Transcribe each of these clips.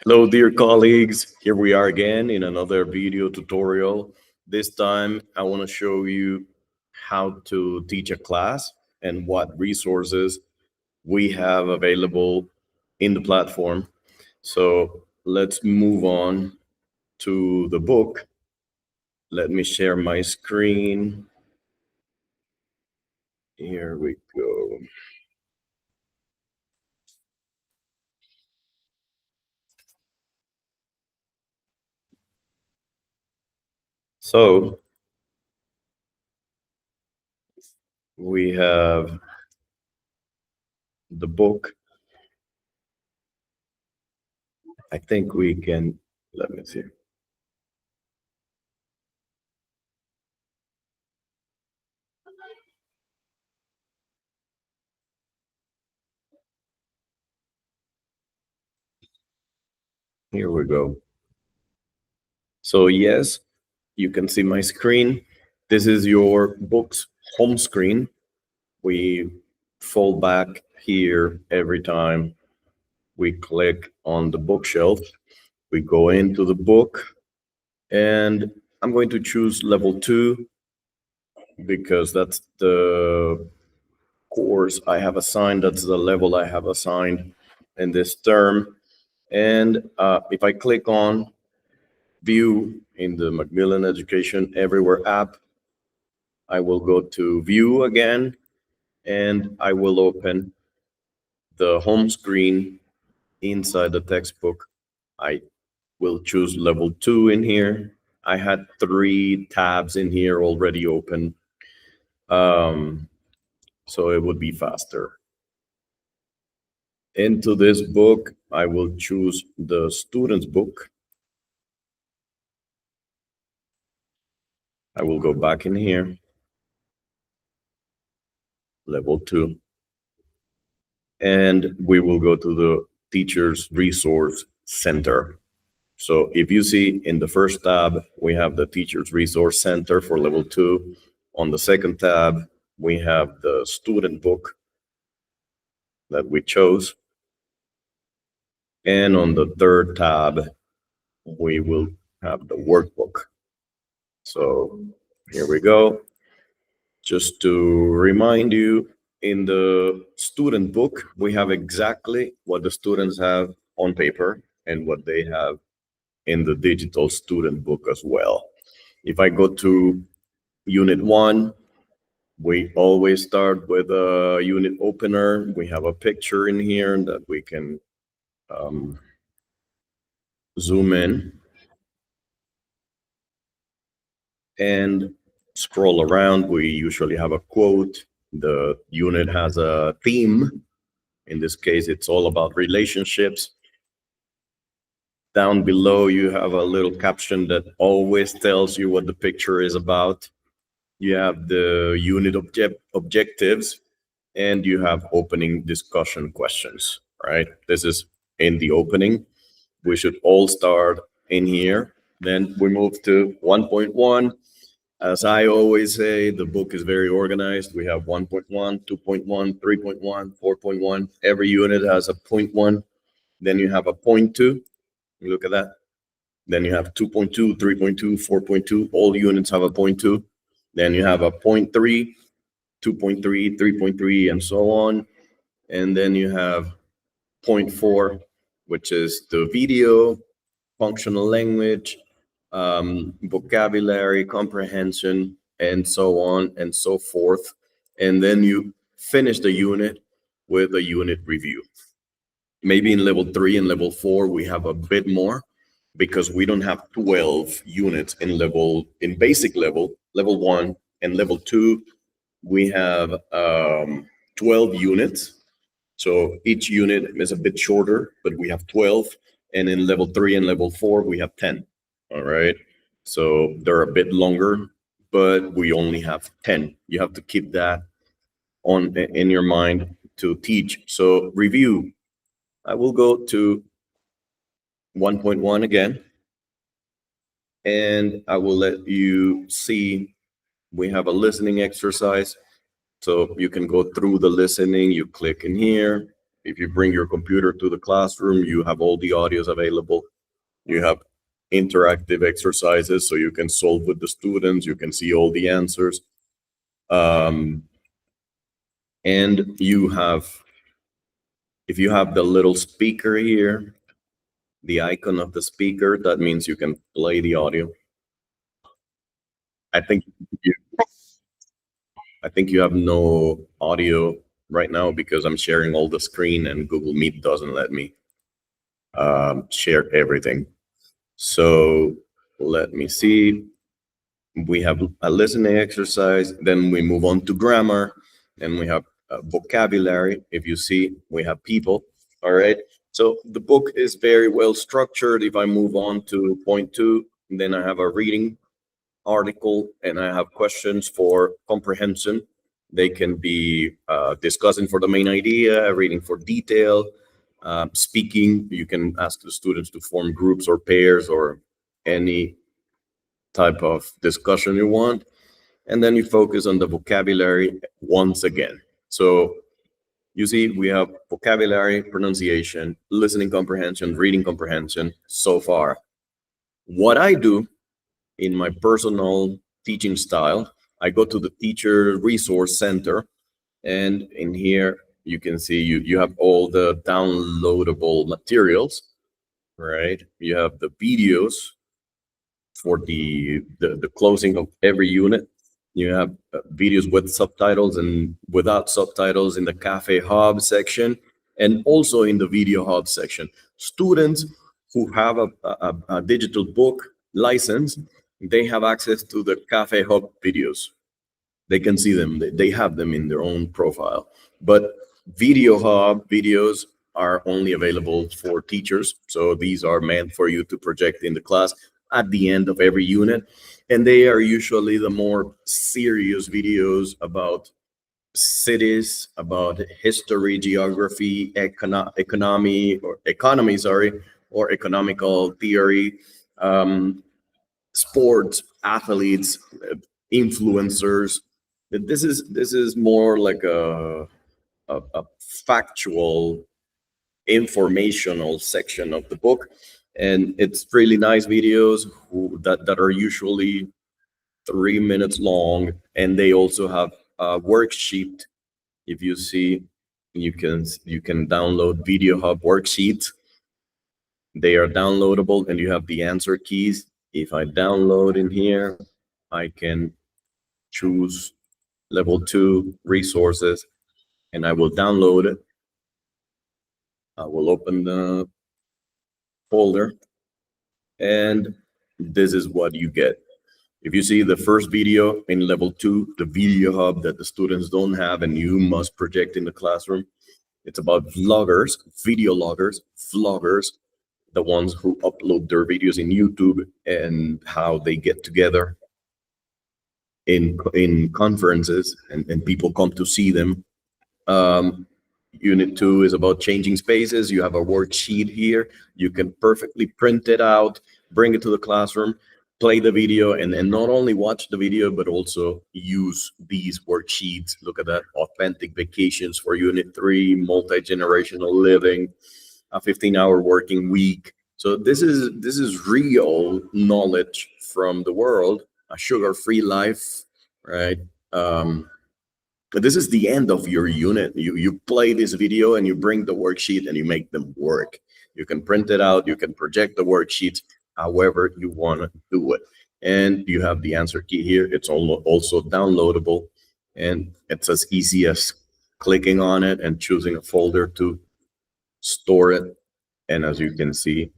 Hello, dear colleagues. Here we are again in another video tutorial. This time, I want to show you how to teach a class and what resources we have available in the platform. So let's move on to the book. Let me share my screen. Here we go. So we have the book. I think we can, let me see. Here we go. So yes, you can see my screen. This is your book's home screen. We fold back here every time we click on the bookshelf. We go into the book, and I'm going to choose level 2 because that's the course I have assigned. That's the level I have assigned in this term. And if I click on view in the Macmillan Education Everywhere app, I will go to view again, and I will open the home screen inside the textbook. I will choose level 2 in here. I had 3 tabs in here already open, so it would be faster. Into this book, I will choose the student's book. I will go back in here, level 2, and we will go to the Teacher's Resource Center. So if you see in the first tab, we have the Teacher's Resource Center for level 2. On the second tab, we have the student book that we chose. And on the third tab, we will have the workbook. So here we go. Just to remind you, in the student book, we have exactly what the students have on paper and what they have in the digital student book as well. If I go to Unit 1, we always start with a unit opener. We have a picture in here that we can zoom in and scroll around. We usually have a quote. The unit has a theme. In this case, it's all about relationships. Down below, you have a little caption that always tells you what the picture is about. You have the unit objectives, and you have opening discussion questions, right? This is in the opening. We should all start in here. Then we move to 1.1. As I always say, the book is very organized. We have 1.1, 2.1, 3.1, 4.1. Every unit has a 0.1. Then you have a 0.2. Look at that. Then you have 2.2, 3.2, 4.2. All units have a 0.2. Then you have a 0.3, 2.3, 3.3, and so on. And then you have 0.4, which is the video, functional language, vocabulary, comprehension, and so on and so forth. And then you finish the unit with a unit review. Maybe in level 3 and level 4, we have a bit more because we don't have 12 units in basic level 1 and level 2. We have 12 units. So each unit is a bit shorter, but we have 12. And in level 3 and level 4, we have 10. All right. So they're a bit longer, but we only have 10. You have to keep that in your mind to teach. So review. I will go to 1.1 again, and I will let you see we have a listening exercise. So you can go through the listening. You click in here. If you bring your computer to the classroom, you have all the audios available. You have interactive exercises so you can solve with the students, you can see all the answers. Um, and you have, if you have the little speaker here, the icon of the speaker, that means you can play the audio. I think you, I think you have no audio right now because I'm sharing all the screen and Google Meet doesn't let me share everything. So let me see. We have a listening exercise, then we move on to grammar, and we have vocabulary. If you see, we have people. All right. So the book is very well structured. If I move on to point two, then I have a reading article and I have questions for comprehension. They can be discussing for the main idea, reading for detail, speaking. You can ask the students to form groups or pairs or any type of discussion you want. And then you focus on the vocabulary once again. So you see, we have vocabulary, pronunciation, listening comprehension, reading comprehension so far. What I do in my personal teaching style, I go to the teacher resource center, and in here you can see you have all the downloadable materials, right? You have the videos for the closing of every unit. You have videos with subtitles and without subtitles in the Cafe Hub section, and also in the Video Hub section. Students who have a digital book license, they have access to the Cafe Hub videos. They can see them. They have them in their own profile. But Video Hub videos are only available for teachers. So these are meant for you to project in the class at the end of every unit. And they are usually the more serious videos about cities, about history, geography, economy, or economy, sorry, or economical theory, sports, athletes, influencers. This is more like a factual, informational section of the book, and it's really nice videos that are usually 3 minutes long, and they also have a worksheet. If you see, you can download Video Hub worksheets. They are downloadable, and you have the answer keys. If I download in here, I can choose level 2 resources, and I will download it. I will open the folder, and this is what you get. If you see the first video in level 2, the Video Hub that the students don't have and you must project in the classroom, it's about vloggers, video loggers, vloggers, the ones who upload their videos in YouTube and how they get together in conferences, and people come to see them. Unit 2 is about changing spaces. You have a worksheet here. You can perfectly print it out, bring it to the classroom, play the video, and not only watch the video, but also use these worksheets. Look at that. Authentic vacations for Unit 3, multi-generational living, a 15-hour working week. So this is real knowledge from the world, a sugar-free life, right? But this is the end of your unit. You play this video and you bring the worksheet and you make them work. You can print it out, you can project the worksheets however you want to do it. And you have the answer key here. It's also downloadable, and it's as easy as clicking on it and choosing a folder to store it. And as you can see,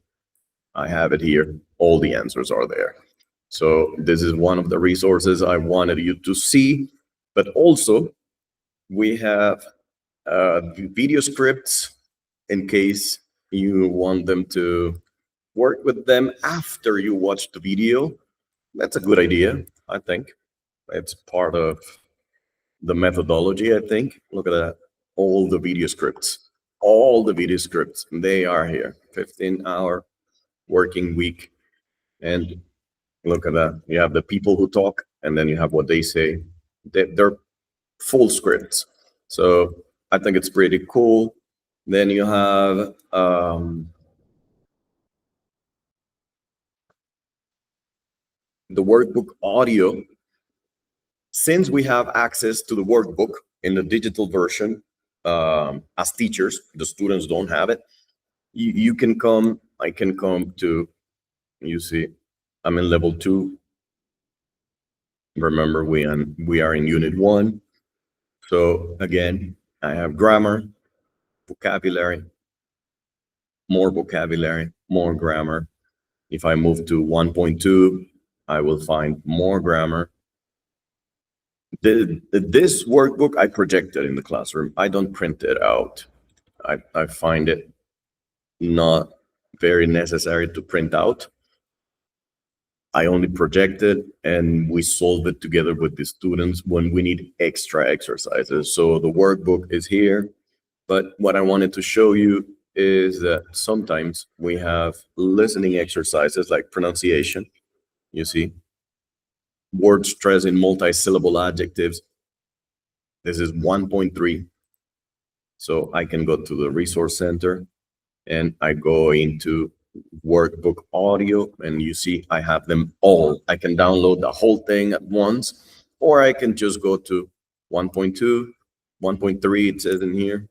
I have it here. All the answers are there. So this is one of the resources I wanted you to see, but also we have video scripts in case you want them to work with them after you watch the video. That's a good idea, I think. It's part of the methodology, I think. Look at that. All the video scripts. All the video scripts. They are here. 15-hour working week. And look at that. You have the people who talk, and then you have what they say. They're full scripts. So I think it's pretty cool. Then you have the workbook audio. Since we have access to the workbook in the digital version, as teachers, the students don't have it. You can come, I can come to, you see, I'm in level 2. Remember, we are in unit 1. So again, I have grammar, vocabulary, more grammar. If I move to 1.2, I will find more grammar. This workbook I projected in the classroom. I don't print it out. I find it not very necessary to print out. I only project it and we solve it together with the students when we need extra exercises. So the workbook is here, but what I wanted to show you is that sometimes we have listening exercises like pronunciation. You see, word stress in multi-syllable adjectives. This is 1.3. So I can go to the resource center and I go into workbook audio, and you see I have them all. I can download the whole thing at once, or I can just go to 1.2, 1.3, it says in here.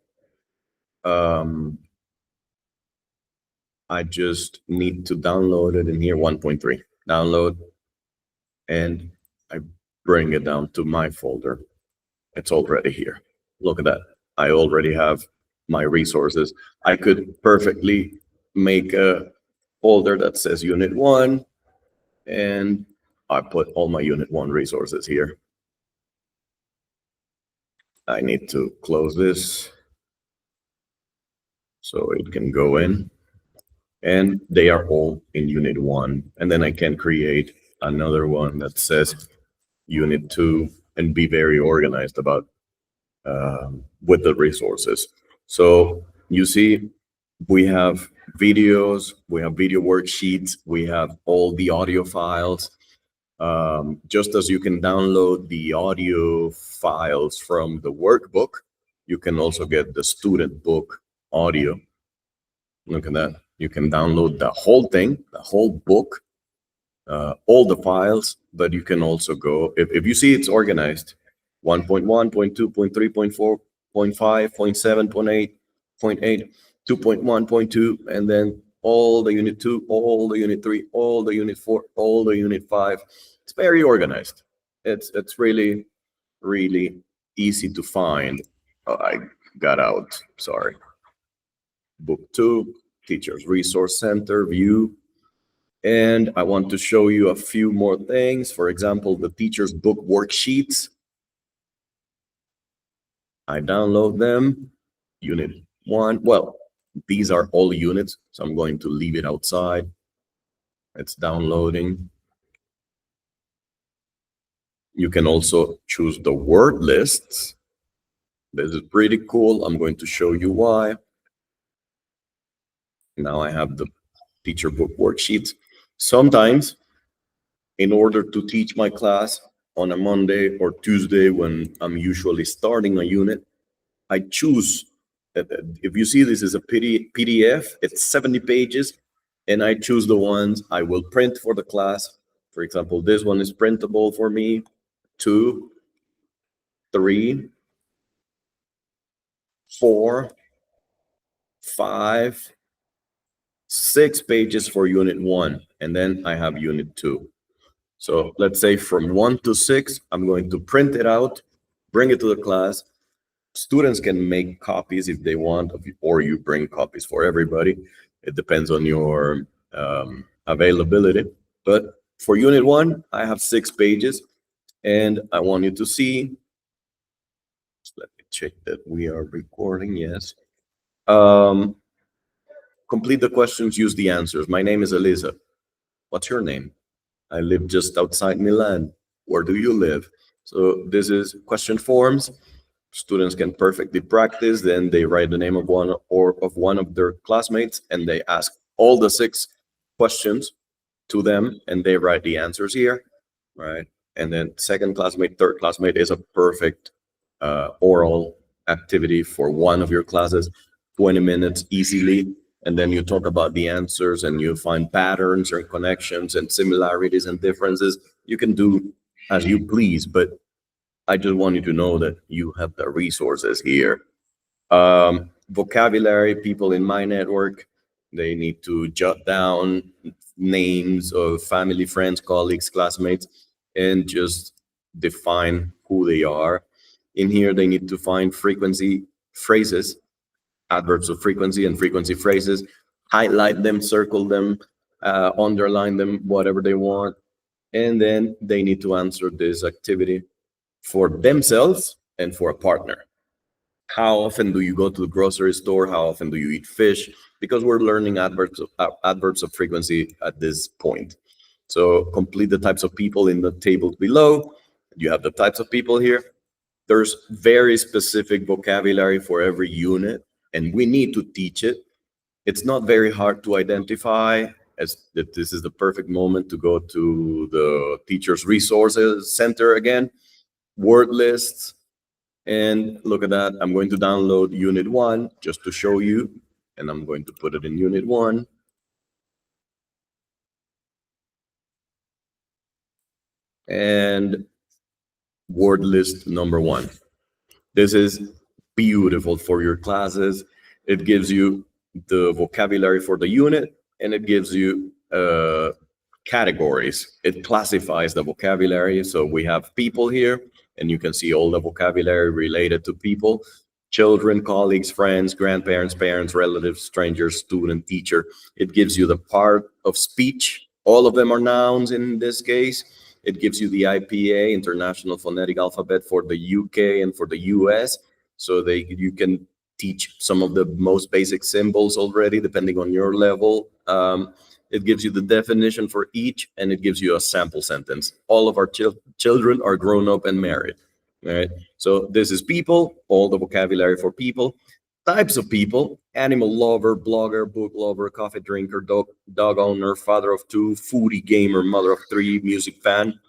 I just need to download it in here, 1.3, download, and I bring it down to my folder. It's already here. Look at that. I already have my resources. I could perfectly make a folder that says Unit 1, and I put all my Unit 1 resources here. I need to close this so it can go in. And they are all in Unit 1. And then I can create another one that says Unit 2 and be very organized about with the resources. So you see, we have videos, we have video worksheets, we have all the audio files. Just as you can download the audio files from the workbook, you can also get the student book audio. Look at that. You can download the whole thing, the whole book, all the files, but you can also go, if you see it's organized, 1.1, 0.2, 0.3, 0.4, 0.5, 0.7, 0.8, 0.8, 2.1, 0.2, and then all the Unit 2, all the Unit 3, all the Unit 4, all the Unit 5. It's very organized. It's really, really easy to find. Oh, I got out, sorry. Book 2, Teachers Resource Center, view. And I want to show you a few more things. For example, the teacher's book worksheets. I download them. Unit 1. Well, these are all units, so I'm going to leave it outside. It's downloading. You can also choose the word lists. This is pretty cool. I'm going to show you why. Now I have the teacher book worksheets. Sometimes, in order to teach my class on a Monday or Tuesday when I'm usually starting a unit, I choose, if you see this is a PDF, it's 70 pages, and I choose the ones I will print for the class. For example, this one is printable for me, 2, 3, 4, 5, 6 pages for Unit 1, and then I have Unit 2. So let's say from 1 to 6, I'm going to print it out, bring it to the class. Students can make copies if they want, or you bring copies for everybody. It depends on your availability. But for Unit 1, I have 6 pages, and I want you to see. Let me check that we are recording. Yes. Complete the questions, use the answers. My name is Elisa. What's your name? I live just outside Milan. Where do you live? So this is question forms. Students can perfectly practice. Then they write the name of one of their classmates, and they ask all the 6 questions to them, and they write the answers here, right? And then second classmate, third classmate is a perfect oral activity for one of your classes. 20 minutes easily. And then you talk about the answers and you find patterns and connections and similarities and differences. You can do as you please, but I just want you to know that you have the resources here. Vocabulary, people in my network, they need to jot down names of family, friends, colleagues, classmates, and just define who they are. In here, they need to find frequency phrases, adverbs of frequency and frequency phrases, highlight them, circle them, underline them, whatever they want. And then they need to answer this activity for themselves and for a partner. How often do you go to the grocery store? How often do you eat fish? Because we're learning adverbs of frequency at this point. So complete the types of people in the table below. You have the types of people here. There's very specific vocabulary for every unit, and we need to teach it. It's not very hard to identify, as that this is the perfect moment to go to the Teachers Resources Center again, word lists, and look at that. I'm going to download Unit 1 just to show you, and I'm going to put it in Unit 1. And word list number 1. This is beautiful for your classes. It gives you the vocabulary for the unit, and it gives you categories. It classifies the vocabulary. So we have people here, and you can see all the vocabulary related to people: children, colleagues, friends, grandparents, parents, relatives, strangers, student, teacher. It gives you the part of speech. All of them are nouns in this case. It gives you the IPA, International Phonetic Alphabet, for the UK and for the US. So you can teach some of the most basic symbols already, depending on your level. It gives you the definition for each, and it gives you a sample sentence. All of our children are grown up and married. All right. So this is people, all the vocabulary for people. Types of people: animal lover, blogger, book lover, coffee drinker, dog owner, father of two, foodie, gamer, mother of three, music fan,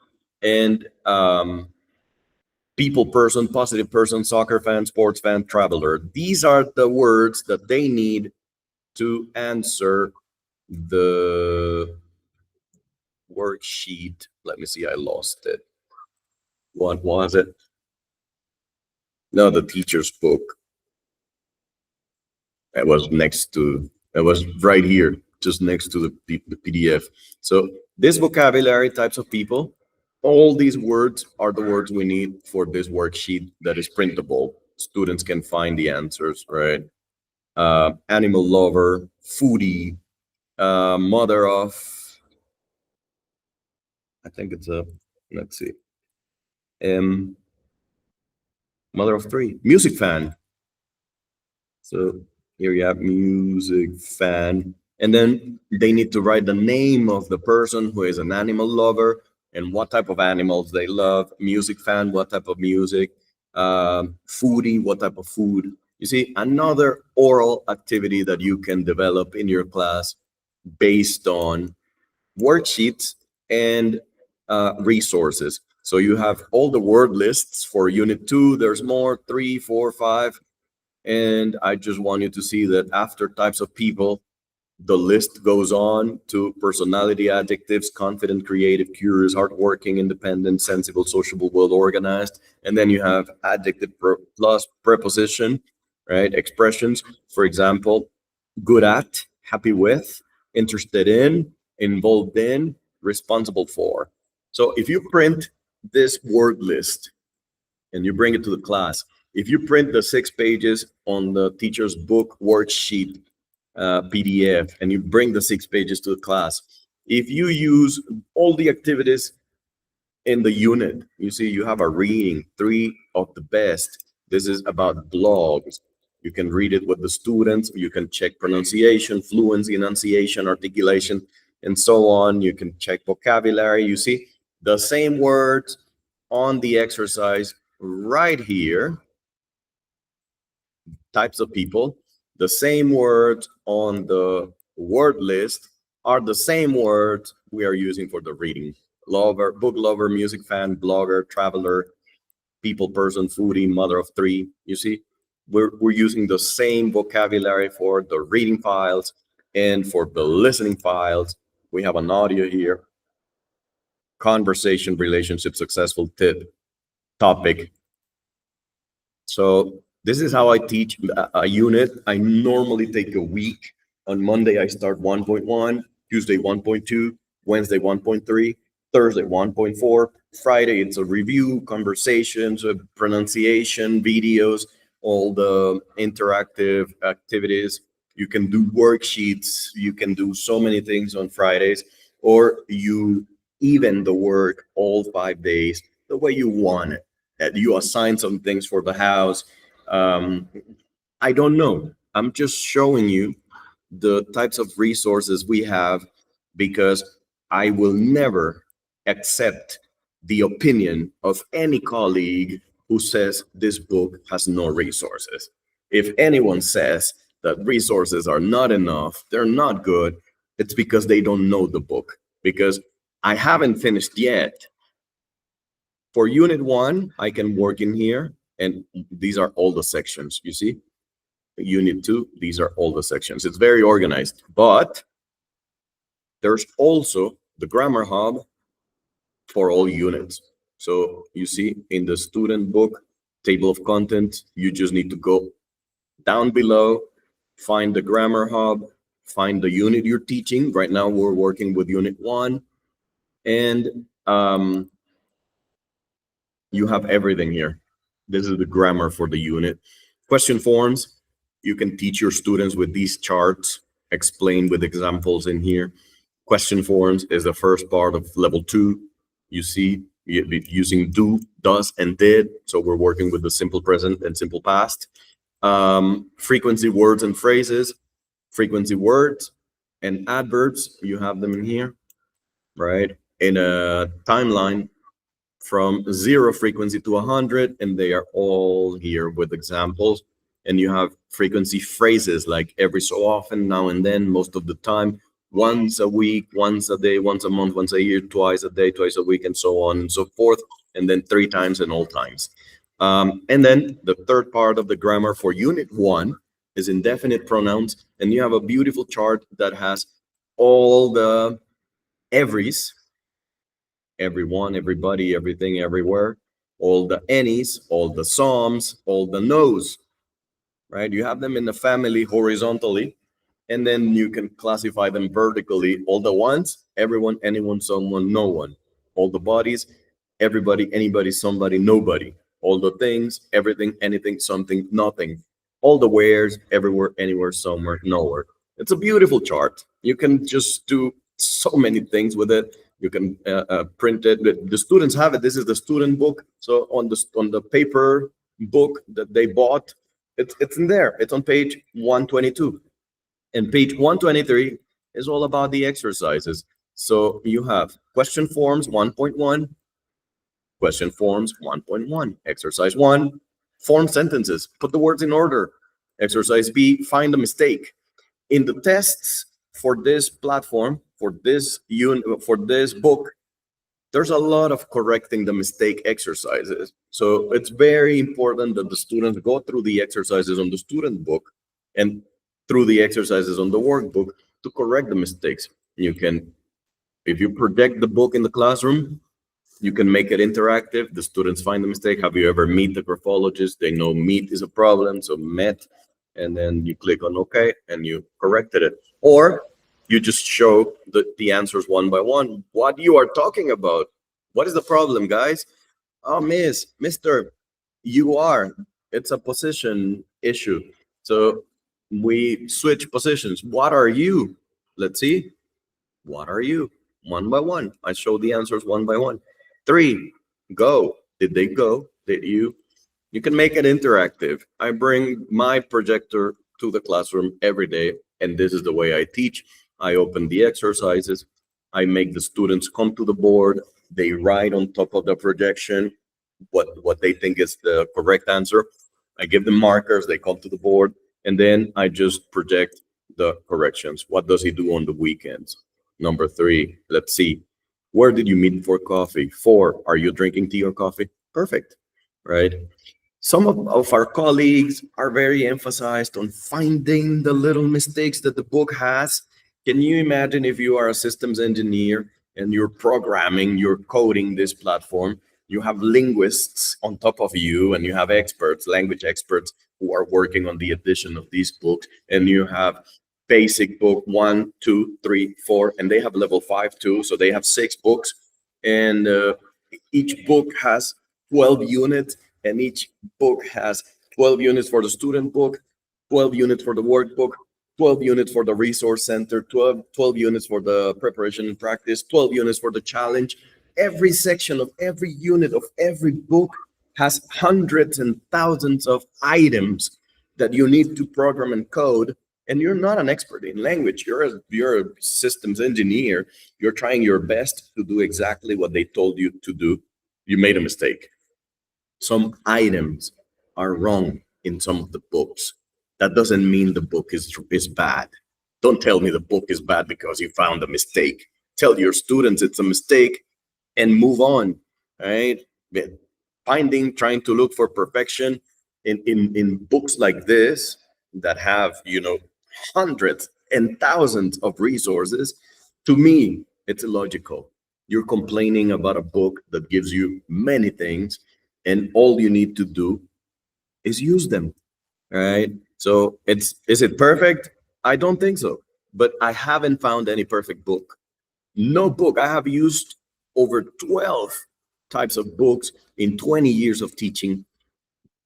and people person, positive person, soccer fan, sports fan, traveler. These are the words that they need to answer the worksheet. Let me see, I lost it. What was it? No, the teacher's book. It was next to, it was right here, just next to the PDF. So this vocabulary, types of people, all these words are the words we need for this worksheet that is printable. Students can find the answers, right? Animal lover, foodie, mother of, I think it's a, let's see, mother of three, music fan. So here you have music fan. And then they need to write the name of the person who is an animal lover and what type of animals they love. Music fan, what type of music. Foodie, what type of food. You see, another oral activity that you can develop in your class based on worksheets and resources. So you have all the word lists for Unit 2. There's more, 3, 4, 5. And I just want you to see that after types of people, the list goes on to personality adjectives: confident, creative, curious, hardworking, independent, sensible, sociable, well organized. And then you have adjective plus preposition, right? Expressions, for example, good at, happy with, interested in, involved in, responsible for. So if you print this word list and you bring it to the class, if you print the 6 pages on the teacher's book worksheet PDF and you bring the 6 pages to the class, if you use all the activities in the unit, you see you have a reading, 3 of the best. This is about blogs. You can read it with the students. You can check pronunciation, fluency, enunciation, articulation, and so on. You can check vocabulary. You see the same words on the exercise right here. Types of people, the same words on the word list are the same words we are using for the reading: lover, book lover, music fan, blogger, traveler, people person, foodie, mother of three. You see, we're using the same vocabulary for the reading files and for the listening files. We have an audio here, conversation, relationship, successful tip, topic. So this is how I teach a unit. I normally take a week. On Monday, I start 1.1, Tuesday 1.2, Wednesday 1.3, Thursday 1.4. Friday, it's a review, conversations, pronunciation, videos, all the interactive activities. You can do worksheets. You can do so many things on Fridays, or you even the work all 5 days the way you want it. That you assign some things for the house. Um, I don't know. I'm just showing you the types of resources we have, because I will never accept the opinion of any colleague who says this book has no resources. If anyone says that resources are not enough, they're not good, it's because they don't know the book. Because I haven't finished yet. For unit one, I can work in here, and these are all the sections, you see? Unit two, these are all the sections. It's very organized, but there's also the grammar hub for all units. So you see in the student book, table of contents, you just need to go down below, find the grammar hub, find the unit you're teaching. Right now, we're working with unit one, and you have everything here. This is the grammar for the unit. Question forms, you can teach your students with these charts, explain with examples in here. Question forms is the first part of level 2. You see, using do, does, and did. So we're working with the simple present and simple past. Frequency words and phrases, frequency words and adverbs, you have them in here, right? In a timeline, from 0 frequency to 100, and they are all here with examples. And you have frequency phrases like every so often, now and then, most of the time, once a week, once a day, once a month, once a year, twice a day, twice a week, and so on and so forth. And then 3 times and all times. And then the third part of the grammar for unit 1 is indefinite pronouns. And you have a beautiful chart that has all the everys, everyone, everybody, everything, everywhere, all the any's, all the some's, all the no's, right? You have them in the family horizontally, and then you can classify them vertically. All the ones, everyone, anyone, someone, no one. All the bodies, everybody, anybody, somebody, nobody. All the things, everything, anything, something, nothing. All the wheres, everywhere, anywhere, somewhere, nowhere. It's a beautiful chart. You can just do so many things with it. You can print it. The students have it. This is the student book. So on the paper book that they bought, it's in there. It's on page 122. And page 123 is all about the exercises. So you have question forms 1.1, question forms 1.1, exercise 1, form sentences, put the words in order. Exercise B, find a mistake. In the tests for this platform, for this book, there's a lot of correcting the mistake exercises. So it's very important that the students go through the exercises on the student book and through the exercises on the workbook to correct the mistakes. You can, if you project the book in the classroom, you can make it interactive. The students find the mistake. Have you ever meet the graphologist? They know meet is a problem, so met, and then you click on OK and you corrected it. Or you just show the answers one by one. What you are talking about? What is the problem, guys? Oh, mister, you are. It's a position issue. So we switch positions. What are you? Let's see. What are you? One by one. I show the answers one by one. 3, go. Did they go? Did you? You can make it interactive. I bring my projector to the classroom every day, and this is the way I teach. I open the exercises. I make the students come to the board. They write on top of the projection what they think is the correct answer. I give them markers. They come to the board, and then I just project the corrections. What does he do on the weekends? Number 3, let's see. Where did you meet for coffee? 4, are you drinking tea or coffee? Perfect, right? Some of our colleagues are very emphasized on finding the little mistakes that the book has. Can you imagine if you are a systems engineer and you're programming, you're coding this platform, you have linguists on top of you, and you have experts, language experts who are working on the edition of these books, and you have basic book one, two, three, four, and they have level five too. So they have six books, and each book has 12 units, and each book has 12 units for the student book, 12 units for the workbook, 12 units for the resource center, 12 units for the preparation and practice, 12 units for the challenge. Every section of every unit of every book has hundreds and thousands of items that you need to program and code. And you're not an expert in language. You're a systems engineer. You're trying your best to do exactly what they told you to do. You made a mistake. Some items are wrong in some of the books. That doesn't mean the book is bad. Don't tell me the book is bad because you found a mistake. Tell your students it's a mistake and move on, right? But trying to look for perfection in books like this that have, hundreds and thousands of resources, to me, it's illogical. You're complaining about a book that gives you many things, and all you need to do is use them, right? So is it perfect? I don't think so, but I haven't found any perfect book. No book. I have used over 12 types of books in 20 years of teaching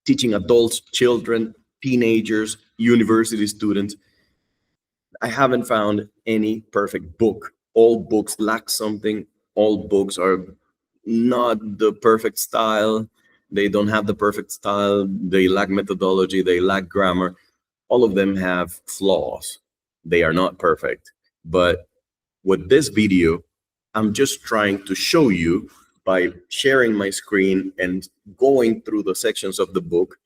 adults, children, teenagers, university students. I haven't found any perfect book. All books lack something. All books are not the perfect style. They don't have the perfect style. They lack methodology. They lack grammar. All of them have flaws. They are not perfect. But with this video, I'm just trying to show you by sharing my screen and going through the sections of the book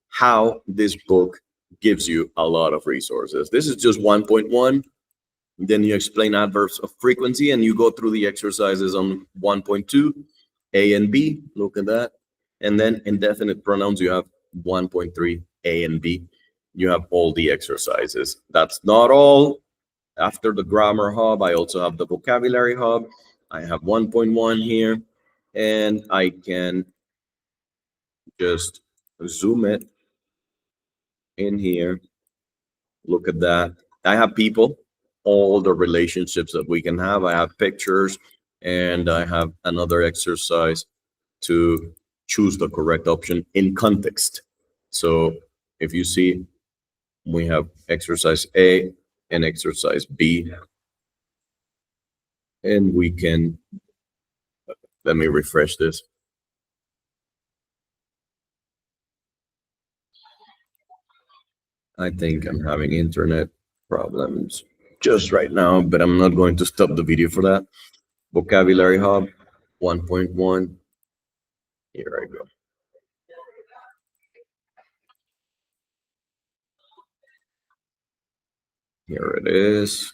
how this book gives you a lot of resources. This is just 1.1. Then you explain adverbs of frequency and you go through the exercises on 1.2, A and B. Look at that. And then indefinite pronouns, you have 1.3, A and B. You have all the exercises. That's not all. After the grammar hub, I also have the vocabulary hub. I have 1.1 here, and I can just zoom it in here. Look at that. I have people, all the relationships that we can have. I have pictures, and I have another exercise to choose the correct option in context. So if you see, we have exercise A and exercise B, and we can, let me refresh this. I think I'm having internet problems just right now, but I'm not going to stop the video for that. Vocabulary Hub 1.1. Here I go. Here it is.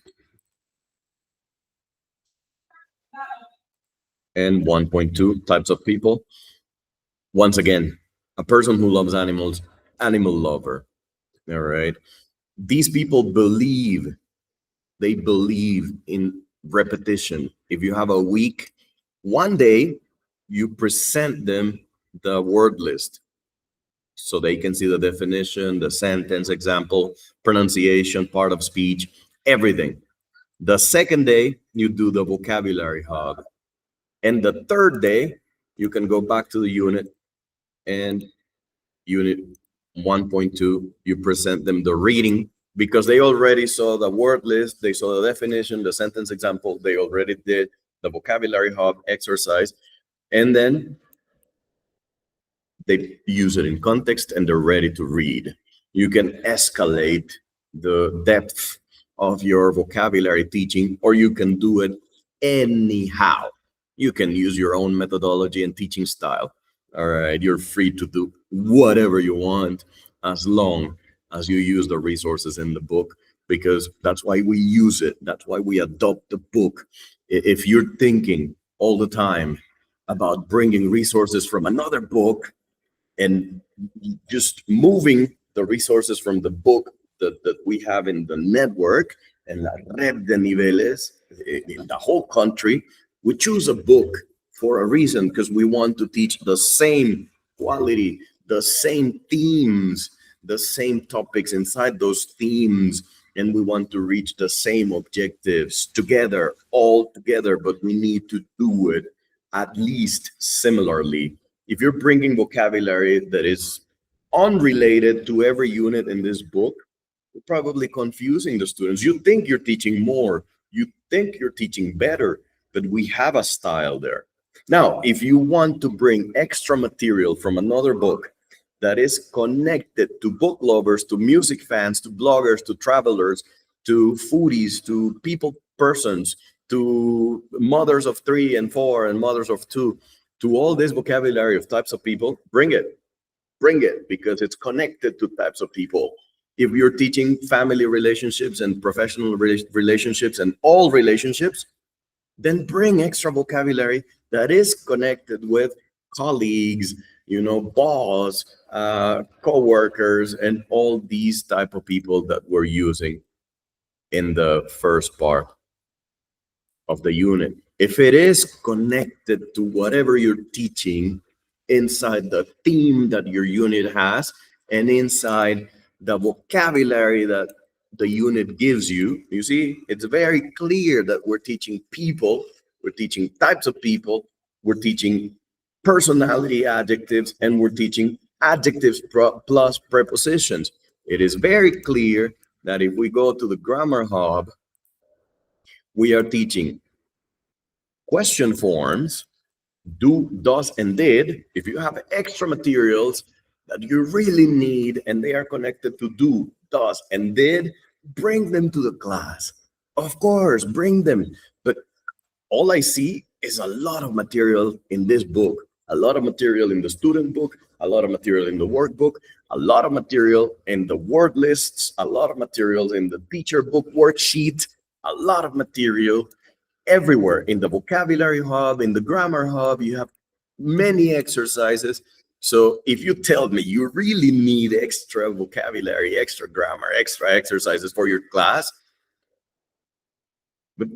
And 1.2, types of people. Once again, a person who loves animals, animal lover. All right. These people they believe in repetition. If you have a week, one day you present them the word list so they can see the definition, the sentence example, pronunciation, part of speech, everything. The second day, you do the vocabulary hub. And the third day, you can go back to the unit, and unit 1.2, you present them the reading because they already saw the word list, they saw the definition, the sentence example, they already did the vocabulary hub exercise, and then they use it in context and they're ready to read. You can escalate the depth of your vocabulary teaching, or you can do it anyhow. You can use your own methodology and teaching style. All right, you're free to do whatever you want as long as you use the resources in the book, because that's why we use it. That's why we adopt the book. If you're thinking all the time about bringing resources from another book, and just moving the resources from the book that we have in the network and la red de niveles in the whole country. We choose a book for a reason because we want to teach the same quality, the same themes, the same topics inside those themes, and we want to reach the same objectives together, all together, but we need to do it at least similarly. If you're bringing vocabulary that is unrelated to every unit in this book, you're probably confusing the students. You think you're teaching more, you think you're teaching better, but we have a style there. Now, if you want to bring extra material from another book that is connected to book lovers, to music fans, to bloggers, to travelers, to foodies, to people persons, to mothers of 3 and 4 and mothers of 2, to all this vocabulary of types of people, bring it because it's connected to types of people. If you're teaching family relationships and professional relationships and all relationships, then bring extra vocabulary that is connected with colleagues, boss, co-workers, and all these type of people that we're using in the first part of the unit. If it is connected to whatever you're teaching inside the theme that your unit has and inside the vocabulary that the unit gives you, you see, it's very clear that we're teaching people, we're teaching types of people, we're teaching personality adjectives, and we're teaching adjectives plus prepositions. It is very clear that if we go to the grammar hub, we are teaching question forms, do, does, and did. If you have extra materials that you really need and they are connected to do, does, and did, bring them to the class. Of course, bring them. But all I see is a lot of material in this book, a lot of material in the student book, a lot of material in the workbook, a lot of material in the word lists, a lot of material in the teacher book worksheet, a lot of material everywhere in the vocabulary hub, in the grammar hub. You have many exercises. So if you tell me you really need extra vocabulary, extra grammar, extra exercises for your class, but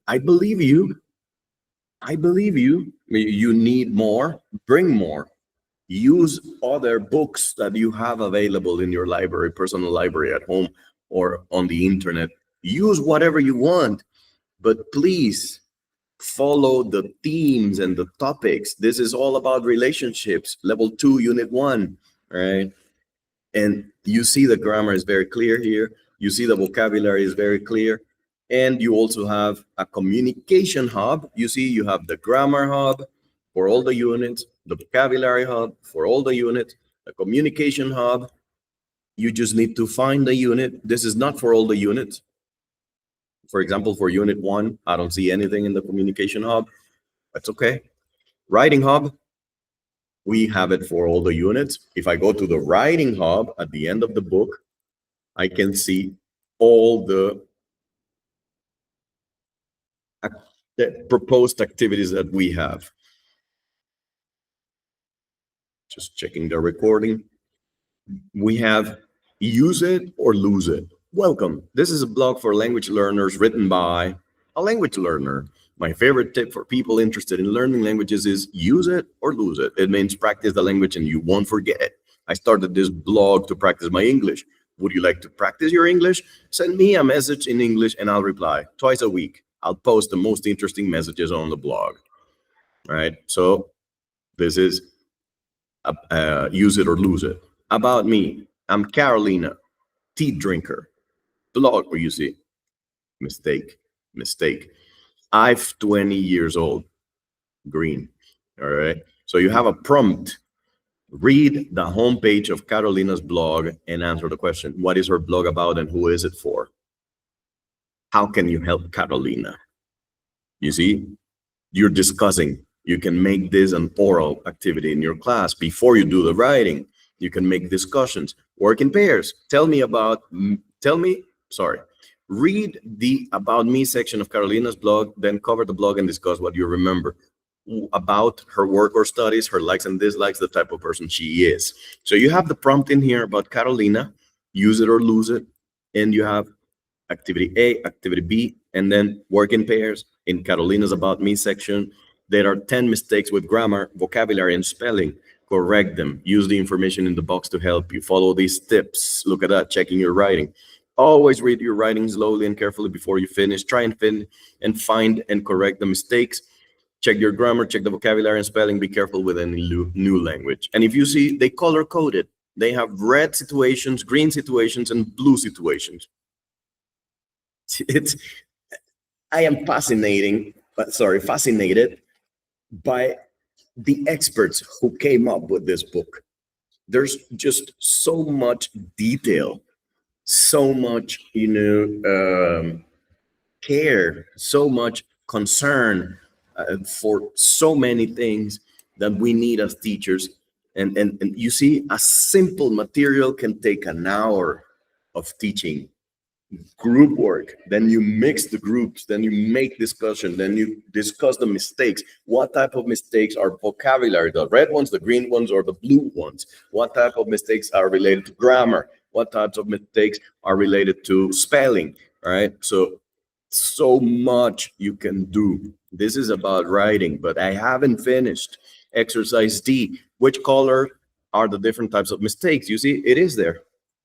I believe you. I believe you. You need more, bring more. Use other books that you have available in your library, personal library at home or on the internet. Use whatever you want, but please follow the themes and the topics. This is all about relationships, level 2, unit 1, right? And you see the grammar is very clear here. You see the vocabulary is very clear. And you also have a communication hub. You see, you have the grammar hub for all the units, the vocabulary hub for all the units, the communication hub. You just need to find the unit. This is not for all the units. For example, for unit 1, I don't see anything in the communication hub. That's okay. Writing hub, we have it for all the units. If I go to the writing hub at the end of the book, I can see all the proposed activities that we have. Just checking the recording. We have use it or lose it. Welcome. This is a blog for language learners written by a language learner. My favorite tip for people interested in learning languages is use it or lose it. It means practice the language and you won't forget it. I started this blog to practice my English. Would you like to practice your English? Send me a message in English and I'll reply twice a week. I'll post the most interesting messages on the blog. All right. So this is use it or lose it. About me, I'm Carolina, tea drinker. Blog where you see mistake. I'm 20 years old. Green. All right. So you have a prompt. Read the homepage of Carolina's blog and answer the question. What is her blog about and who is it for? How can you help Carolina? You see, you're discussing. You can make this an oral activity in your class before you do the writing. You can make discussions, work in pairs. Read the About Me section of Carolina's blog, then cover the blog and discuss what you remember. about her work or studies, her likes and dislikes, the type of person she is. So you have the prompt in here about Carolina, use it or lose it, and you have activity A, activity B, and then work in pairs. In Carolina's About Me section, there are 10 mistakes with grammar, vocabulary, and spelling. Correct them. Use the information in the box to help you. Follow these tips. Look at that, checking your writing. Always read your writing slowly and carefully before you finish. Try and find and correct the mistakes. Check your grammar, check the vocabulary and spelling. Be careful with any new language. And if you see, they color coded. They have red situations, green situations, and blue situations. It's I am fascinated by the experts who came up with this book. There's just so much detail, so much, care, so much concern for so many things that we need as teachers. And you see, a simple material can take an hour of teaching. Group work, then you mix the groups, then you make discussion, then you discuss the mistakes. What type of mistakes are vocabulary, the red ones, the green ones, or the blue ones? What type of mistakes are related to grammar? What types of mistakes are related to spelling? All right, so much you can do. This is about writing, but I haven't finished. Exercise D, which color are the different types of mistakes? You see, it is there.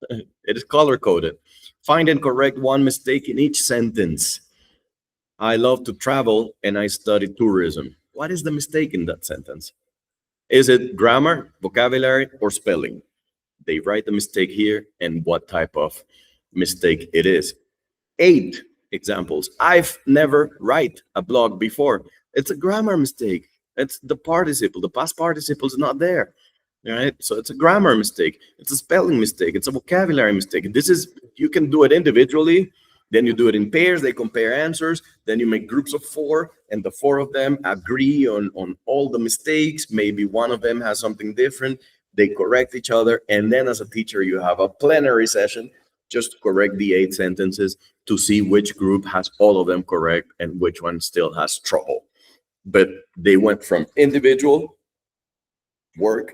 It is color coded. Find and correct one mistake in each sentence. I love to travel and I study tourism. What is the mistake in that sentence? Is it grammar, vocabulary, or spelling? They write the mistake here and what type of mistake it is. 8 examples. I've never write a blog before. It's a grammar mistake. It's the participle. The past participle is not there. All right. So it's a grammar mistake. It's a spelling mistake. It's a vocabulary mistake. This is, you can do it individually. Then you do it in pairs. They compare answers. Then you make groups of 4, and the 4 of them agree on all the mistakes. Maybe one of them has something different. They correct each other. And then as a teacher, you have a plenary session just to correct the 8 sentences to see which group has all of them correct and which one still has trouble. But they went from individual work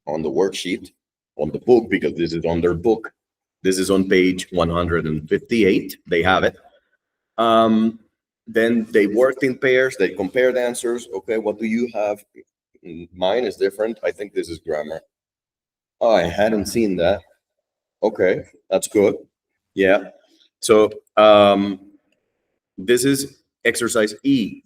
on the worksheet, on the book, because this is on their book. This is on page 158. They have it. Then they worked in pairs. They compared answers. Okay, what do you have? Mine is different. I think this is grammar. Oh, I hadn't seen that. Okay, that's good. Yeah. So this is exercise E.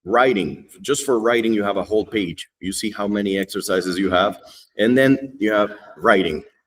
Writing. Just for writing, you have a whole page. You see how many exercises you have, and then you have writing.